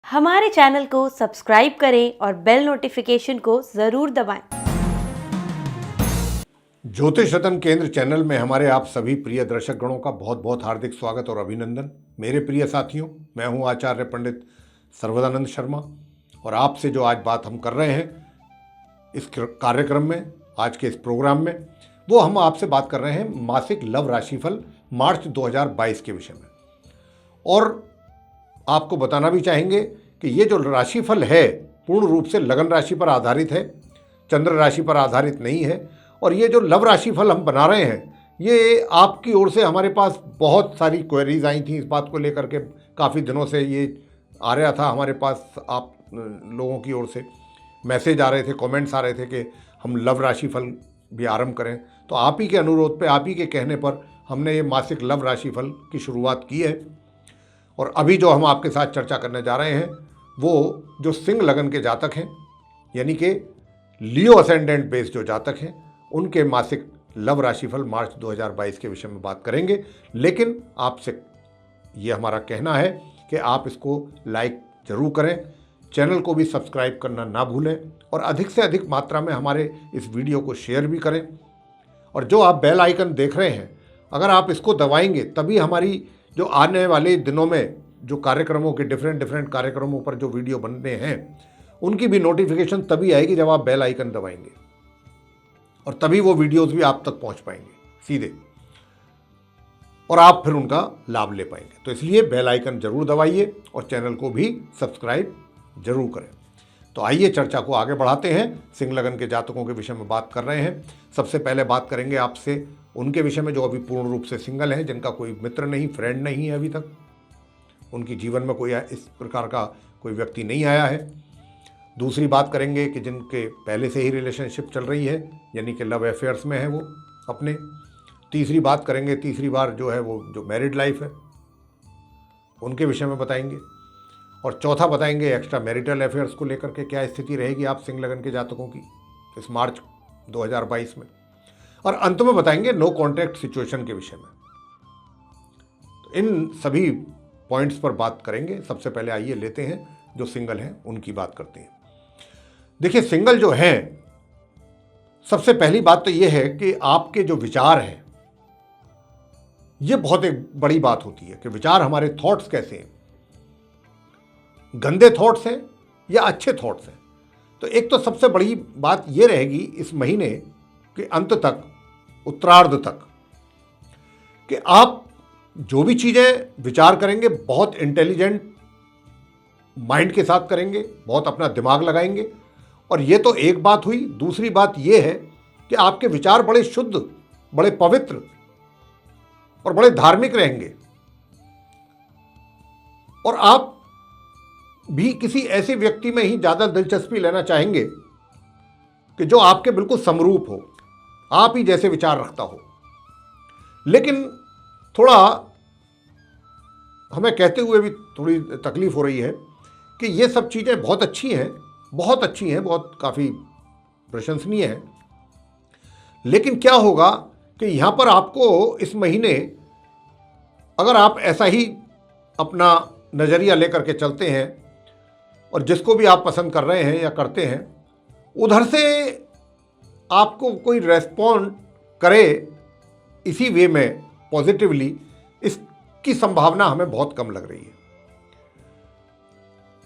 हमारे चैनल को सब्सक्राइब करें और बेल नोटिफिकेशन को ज़रूर दबाएं। ज्योतिष रत्न केंद्र चैनल में हमारे आप सभी प्रिय दर्शक गणों का बहुत बहुत हार्दिक स्वागत और अभिनंदन। मेरे प्रिय साथियों, मैं हूं आचार्य पंडित सर्वदानंद शर्मा और आपसे जो आज बात हम कर रहे हैं इस कार्यक्रम में, आज के इस प्रोग्राम में, वो हम आपसे बात कर रहे हैं मासिक लव राशिफल मार्च 2022 के विषय में। और आपको बताना भी चाहेंगे कि ये जो राशिफल है पूर्ण रूप से लगन राशि पर आधारित है, चंद्र राशि पर आधारित नहीं है। और ये जो लव राशिफल हम बना रहे हैं, ये आपकी ओर से हमारे पास बहुत सारी क्वेरीज आई थी इस बात को लेकर के। काफ़ी दिनों से ये आ रहा था हमारे पास, आप लोगों की ओर से मैसेज आ रहे थे, कमेंट्स आ रहे थे कि हम लव राशिफल भी आरंभ करें। तो आप ही के अनुरोध पे, आप ही के कहने पर हमने ये मासिक लव राशिफल की शुरुआत की है। और अभी जो हम आपके साथ चर्चा करने जा रहे हैं वो जो सिंह लगन के जातक हैं, यानी कि लियो असेंडेंट बेस्ड जो जातक हैं, उनके मासिक लव राशिफल मार्च 2022 के विषय में बात करेंगे। लेकिन आपसे ये हमारा कहना है कि आप इसको लाइक जरूर करें, चैनल को भी सब्सक्राइब करना ना भूलें और अधिक से अधिक मात्रा में हमारे इस वीडियो को शेयर भी करें। और जो आप बेल आइकन देख रहे हैं, अगर आप इसको दबाएंगे तभी हमारी जो आने वाले दिनों में जो कार्यक्रमों के डिफरेंट कार्यक्रमों पर जो वीडियो बनने हैं उनकी भी नोटिफिकेशन तभी आएगी जब आप बेल आइकन दबाएंगे, और तभी वो वीडियोस भी आप तक पहुंच पाएंगे सीधे, और आप फिर उनका लाभ ले पाएंगे। तो इसलिए बेल आइकन जरूर दबाइए और चैनल को भी सब्सक्राइब जरूर करें। तो आइए चर्चा को आगे बढ़ाते हैं। सिंह लगन के जातकों के विषय में बात कर रहे हैं। सबसे पहले बात करेंगे आपसे उनके विषय में जो अभी पूर्ण रूप से सिंगल हैं, जिनका कोई मित्र नहीं, फ्रेंड नहीं है अभी तक, उनकी जीवन में कोई इस प्रकार का कोई व्यक्ति नहीं आया है। दूसरी बात करेंगे कि जिनके पहले से ही रिलेशनशिप चल रही है, यानी कि लव अफेयर्स में है वो अपने। तीसरी बात करेंगे, तीसरी बार जो है वो जो मैरिड लाइफ है उनके विषय में बताएंगे। और चौथा बताएंगे एक्स्ट्रा मैरिटल अफेयर्स को लेकर के क्या स्थिति रहेगी आप सिंह लगन के जातकों की इस मार्च 2022 में। और अंत में बताएंगे नो कॉन्टैक्ट सिचुएशन के विषय में। तो इन सभी पॉइंट्स पर बात करेंगे। सबसे पहले आइए लेते हैं जो सिंगल हैं उनकी बात करते हैं। देखिए, सिंगल जो हैं, सबसे पहली बात तो यह है कि आपके जो विचार हैं, यह बहुत एक बड़ी बात होती है कि विचार, हमारे थॉट्स कैसे हैं, गंदे थॉट्स हैं या अच्छे थॉट्स हैं। तो एक तो सबसे बड़ी बात यह रहेगी इस महीने के अंत तक, उत्तरार्ध तक, कि आप जो भी चीजें विचार करेंगे बहुत इंटेलिजेंट माइंड के साथ करेंगे, बहुत अपना दिमाग लगाएंगे। और ये तो एक बात हुई। दूसरी बात ये है कि आपके विचार बड़े शुद्ध, बड़े पवित्र और बड़े धार्मिक रहेंगे। और आप भी किसी ऐसे व्यक्ति में ही ज्यादा दिलचस्पी लेना चाहेंगे कि जो आपके बिल्कुल समरूप हो, आप ही जैसे विचार रखता हो। लेकिन थोड़ा हमें कहते हुए भी थोड़ी तकलीफ हो रही है कि ये सब चीजें बहुत अच्छी हैं, बहुत अच्छी हैं, बहुत काफ़ी प्रशंसनीय है। लेकिन क्या होगा कि यहाँ पर आपको इस महीने, अगर आप ऐसा ही अपना नज़रिया लेकर के चलते हैं और जिसको भी आप पसंद कर रहे हैं या करते हैं, उधर से आपको कोई रेस्पॉन्ड करे इसी वे में पॉजिटिवली, इसकी संभावना हमें बहुत कम लग रही है।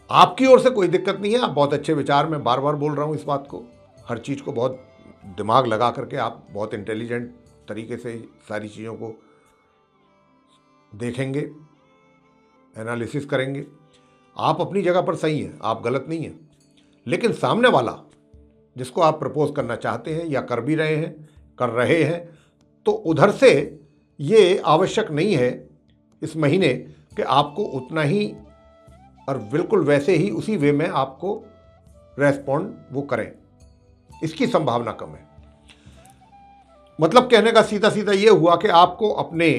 आपकी ओर से कोई दिक्कत नहीं है, आप बहुत अच्छे विचार, में बार बार बोल रहा हूँ इस बात को, हर चीज़ को बहुत दिमाग लगा करके आप बहुत इंटेलिजेंट तरीके से सारी चीज़ों को देखेंगे, एनालिसिस करेंगे। आप अपनी जगह पर सही हैं, आप गलत नहीं हैं। लेकिन सामने वाला जिसको आप प्रपोज करना चाहते हैं या कर भी रहे हैं, कर रहे हैं, तो उधर से ये आवश्यक नहीं है इस महीने कि आपको उतना ही और बिल्कुल वैसे ही उसी वे में आपको रेस्पॉन्ड वो करें, इसकी संभावना कम है। मतलब कहने का सीधा सीधा ये हुआ कि आपको अपने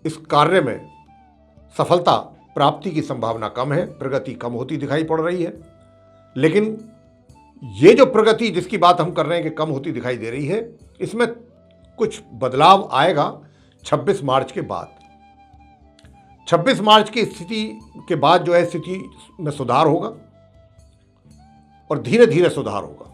इस कार्य में सफलता प्राप्ति की संभावना कम है, प्रगति कम होती दिखाई पड़ रही है। लेकिन ये जो प्रगति जिसकी बात हम कर रहे हैं कि कम होती दिखाई दे रही है, इसमें कुछ बदलाव आएगा 26 मार्च के बाद। 26 मार्च की स्थिति के बाद जो है स्थिति में सुधार होगा और धीरे धीरे सुधार होगा।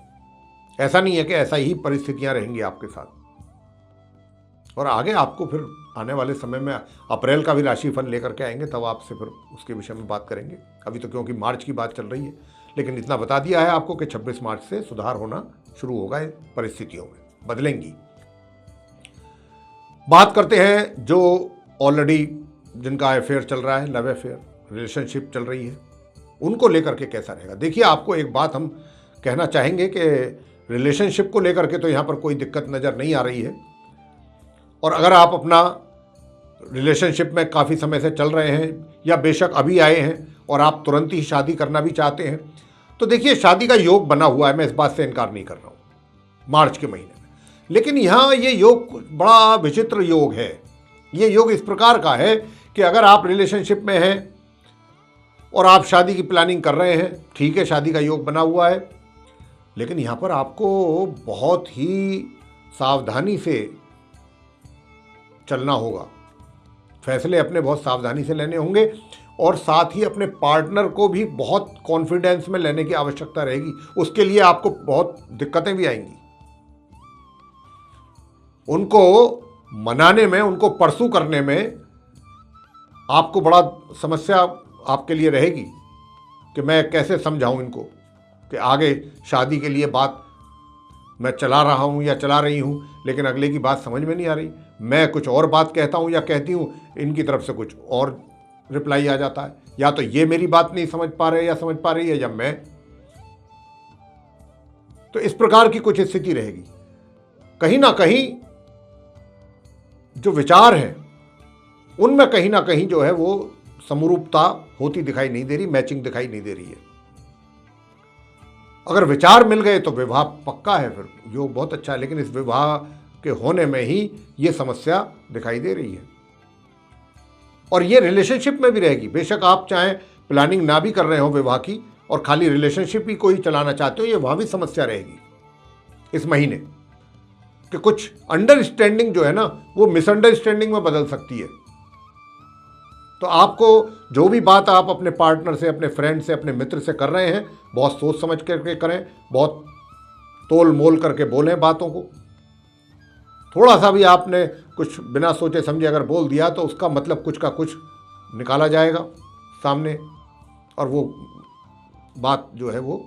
ऐसा नहीं है कि ऐसा ही परिस्थितियां रहेंगी आपके साथ। और आगे आपको फिर आने वाले समय में अप्रैल का भी राशिफल लेकर के आएंगे, तब आपसे फिर उसके विषय में बात करेंगे। अभी तो क्योंकि मार्च की बात चल रही है, लेकिन इतना बता दिया है आपको कि 26 मार्च से सुधार होना शुरू होगा, परिस्थितियों में बदलेंगी। बात करते हैं जो ऑलरेडी जिनका अफेयर चल रहा है, लव अफेयर, रिलेशनशिप चल रही है, उनको लेकर के कैसा रहेगा। देखिए, आपको एक बात हम कहना चाहेंगे कि रिलेशनशिप को लेकर के तो यहाँ पर कोई दिक्कत नज़र नहीं आ रही है। और अगर आप अपना रिलेशनशिप में काफ़ी समय से चल रहे हैं या बेशक अभी आए हैं और आप तुरंत ही शादी करना भी चाहते हैं, तो देखिए शादी का योग बना हुआ है, मैं इस बात से इनकार नहीं कर रहा हूँ मार्च के महीने में। लेकिन यहाँ ये योग बड़ा विचित्र योग है। ये योग इस प्रकार का है कि अगर आप रिलेशनशिप में हैं और आप शादी की प्लानिंग कर रहे हैं, ठीक है, शादी का योग बना हुआ है, लेकिन यहाँ पर आपको बहुत ही सावधानी से चलना होगा। फैसले अपने बहुत सावधानी से लेने होंगे और साथ ही अपने पार्टनर को भी बहुत कॉन्फिडेंस में लेने की आवश्यकता रहेगी। उसके लिए आपको बहुत दिक्कतें भी आएंगी। उनको मनाने में, उनको परसू करने में आपको बड़ा समस्या आपके लिए रहेगी कि मैं कैसे समझाऊं इनको कि आगे शादी के लिए बात मैं चला रहा हूं या चला रही हूं, लेकिन अगले की बात समझ में नहीं आ रही। मैं कुछ और बात कहता हूं या कहती हूं, इनकी तरफ से कुछ और रिप्लाई आ जाता है। या तो ये मेरी बात नहीं समझ पा रहे या समझ पा रही है, या मैं। तो इस प्रकार की कुछ स्थिति रहेगी। कहीं ना कहीं जो विचार हैं उनमें कहीं ना कहीं जो है वो समरूपता होती दिखाई नहीं दे रही, मैचिंग दिखाई नहीं दे रही है। अगर विचार मिल गए तो विवाह पक्का है, फिर योग बहुत अच्छा है। लेकिन इस विवाह के होने में ही ये समस्या दिखाई दे रही है। और ये रिलेशनशिप में भी रहेगी। बेशक आप चाहें प्लानिंग ना भी कर रहे हो विवाह की और खाली रिलेशनशिप ही कोई चलाना चाहते हो, ये वहां भी समस्या रहेगी इस महीने कि कुछ अंडरस्टैंडिंग जो है ना वो मिसअंडरस्टैंडिंग में बदल सकती है। तो आपको जो भी बात आप अपने पार्टनर से, अपने फ्रेंड से, अपने मित्र से कर रहे हैं, बहुत सोच समझ करके करें, बहुत तोल मोल करके बोलें बातों को। थोड़ा सा भी आपने कुछ बिना सोचे समझे अगर बोल दिया तो उसका मतलब कुछ का कुछ निकाला जाएगा सामने, और वो बात जो है वो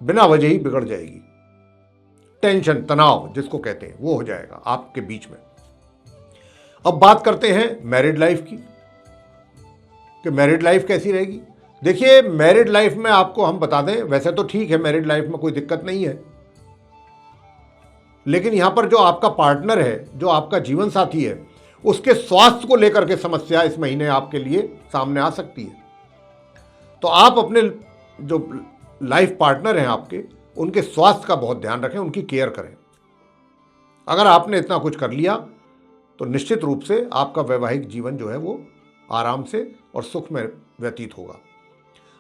बिना वजह ही बिगड़ जाएगी। टेंशन, तनाव जिसको कहते हैं, वो हो जाएगा आपके बीच में। अब बात करते हैं मैरिड लाइफ की कि मैरिड लाइफ कैसी रहेगी। देखिए, मैरिड लाइफ में आपको हम बता दें, वैसे तो ठीक है, मैरिड लाइफ में कोई दिक्कत नहीं है, लेकिन यहां पर जो आपका पार्टनर है, जो आपका जीवन साथी है, उसके स्वास्थ्य को लेकर के समस्या इस महीने आपके लिए सामने आ सकती है। तो आप अपने जो लाइफ पार्टनर हैं आपके, उनके स्वास्थ्य का बहुत ध्यान रखें, उनकी केयर करें। अगर आपने इतना कुछ कर लिया तो निश्चित रूप से आपका वैवाहिक जीवन जो है वो आराम से और सुख में व्यतीत होगा।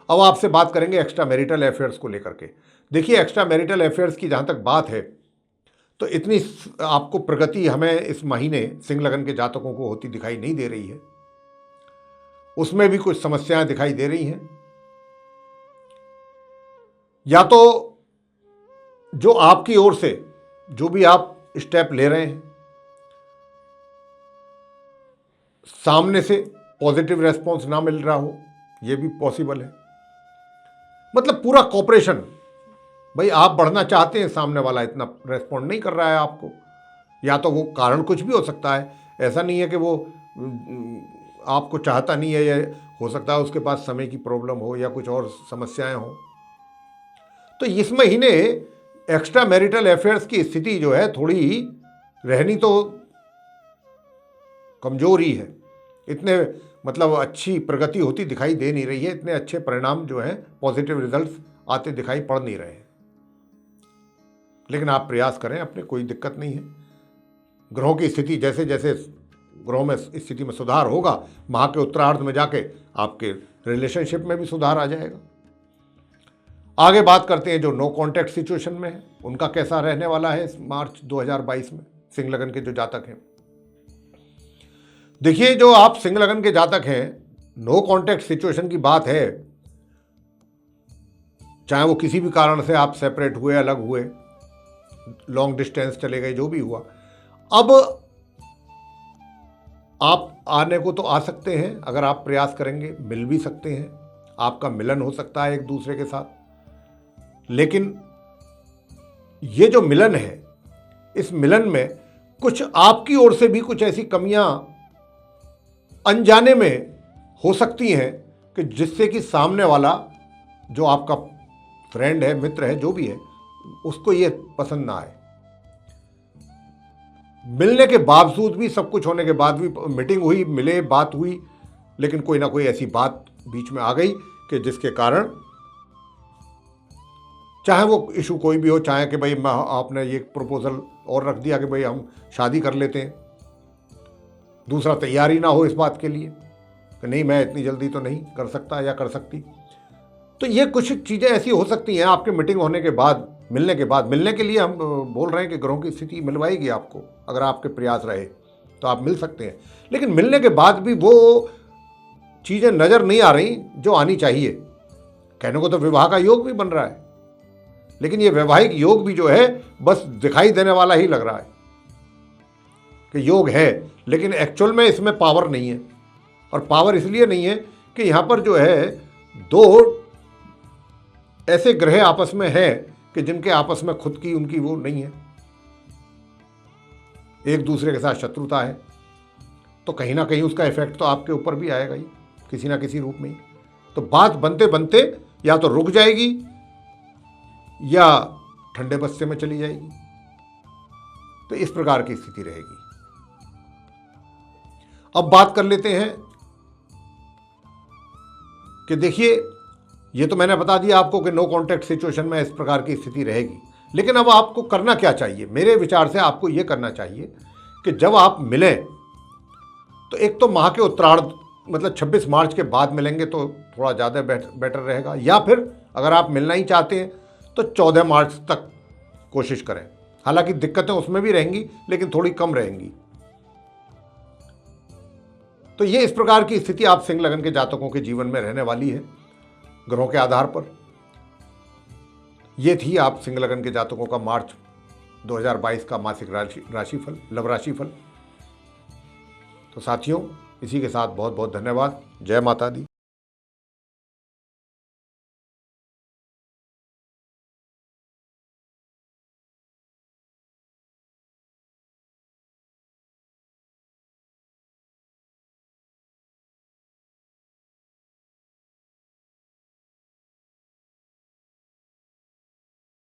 अब आपसे बात करेंगे एक्स्ट्रा मैरिटल अफेयर्स को लेकर के। देखिए, एक्स्ट्रा मैरिटल अफेयर्स की जहाँ तक बात है तो इतनी आपको प्रगति हमें इस महीने सिंह लगन के जातकों को होती दिखाई नहीं दे रही है। उसमें भी कुछ समस्याएं दिखाई दे रही हैं। या तो जो आपकी ओर से जो भी आप स्टेप ले रहे हैं, सामने से पॉजिटिव रेस्पॉन्स ना मिल रहा हो, यह भी पॉसिबल है। मतलब पूरा कॉपरेशन, भाई आप बढ़ना चाहते हैं, सामने वाला इतना रेस्पॉन्ड नहीं कर रहा है आपको। या तो वो कारण कुछ भी हो सकता है, ऐसा नहीं है कि वो आपको चाहता नहीं है, या हो सकता है उसके पास समय की प्रॉब्लम हो या कुछ और समस्याएं हो। तो इस महीने एक्स्ट्रा मैरिटल अफेयर्स की स्थिति जो है थोड़ी रहनी तो कमजोर ही है। इतने मतलब अच्छी प्रगति होती दिखाई दे नहीं रही है, इतने अच्छे परिणाम जो हैं, पॉजिटिव रिजल्ट्स आते दिखाई पड़ नहीं रहे हैं। लेकिन आप प्रयास करें अपने, कोई दिक्कत नहीं है। ग्रहों की स्थिति जैसे जैसे ग्रहों में स्थिति में सुधार होगा, माह के उत्तरार्ध में जाके आपके रिलेशनशिप में भी सुधार आ जाएगा। आगे बात करते हैं जो नो कॉन्टैक्ट सिचुएशन में है, उनका कैसा रहने वाला है इस मार्च 2022 में सिंह लगन के जो जातक हैं। देखिए, जो आप सिंह लगन के जातक हैं, नो कांटेक्ट सिचुएशन की बात है, चाहे वो किसी भी कारण से आप सेपरेट हुए, अलग हुए, लॉन्ग डिस्टेंस चले गए, जो भी हुआ, अब आप आने को तो आ सकते हैं, अगर आप प्रयास करेंगे मिल भी सकते हैं, आपका मिलन हो सकता है एक दूसरे के साथ। लेकिन ये जो मिलन है, इस मिलन में कुछ आपकी ओर से भी कुछ ऐसी कमियां अनजाने में हो सकती हैं कि जिससे कि सामने वाला जो आपका फ्रेंड है, मित्र है, जो भी है, उसको ये पसंद ना आए। मिलने के बावजूद भी, सब कुछ होने के बाद भी, मीटिंग हुई, मिले, बात हुई, लेकिन कोई ना कोई ऐसी बात बीच में आ गई कि जिसके कारण, चाहे वो इशू कोई भी हो, चाहे कि भाई आपने ये प्रपोजल और रख दिया कि भाई हम शादी कर लेते हैं, दूसरा तैयार ही ना हो इस बात के लिए कि नहीं, मैं इतनी जल्दी तो नहीं कर सकता या कर सकती। तो ये कुछ चीज़ें ऐसी हो सकती हैं आपके मीटिंग होने के बाद, मिलने के बाद। मिलने के लिए हम बोल रहे हैं कि ग्रहों की स्थिति मिलवाएगी आपको, अगर आपके प्रयास रहे तो आप मिल सकते हैं। लेकिन मिलने के बाद भी वो चीज़ें नज़र नहीं आ रही जो आनी चाहिए। कहने को तो विवाह का योग भी बन रहा है, लेकिन ये वैवाहिक योग भी जो है बस दिखाई देने वाला ही लग रहा है कि योग है, लेकिन एक्चुअल में इसमें पावर नहीं है। और पावर इसलिए नहीं है कि यहाँ पर जो है दो ऐसे ग्रह आपस में हैं कि जिनके आपस में खुद की उनकी वो नहीं है, एक दूसरे के साथ शत्रुता है, तो कहीं ना कहीं उसका इफेक्ट तो आपके ऊपर भी आएगा ही, किसी ना किसी रूप में ही। तो बात बनते बनते या तो रुक जाएगी या ठंडे बस्ते में चली जाएगी। तो इस प्रकार की स्थिति रहेगी। अब बात कर लेते हैं कि देखिए, ये तो मैंने बता दिया आपको कि नो कांटेक्ट सिचुएशन में इस प्रकार की स्थिति रहेगी, लेकिन अब आपको करना क्या चाहिए? मेरे विचार से आपको ये करना चाहिए कि जब आप मिलें तो एक तो माह के उत्तरार्ध, मतलब 26 मार्च के बाद मिलेंगे तो थोड़ा ज़्यादा बेटर रहेगा, या फिर अगर आप मिलना ही चाहते हैं तो 14 मार्च तक कोशिश करें। हालांकि दिक्कतें उसमें भी रहेंगी, लेकिन थोड़ी कम रहेंगी। तो ये इस प्रकार की स्थिति आप सिंह लगन के जातकों के जीवन में रहने वाली है ग्रहों के आधार पर। ये थी आप सिंह लगन के जातकों का मार्च 2022 का मासिक राशिफल, लव राशिफल। तो साथियों, इसी के साथ बहुत बहुत धन्यवाद। जय माता दी।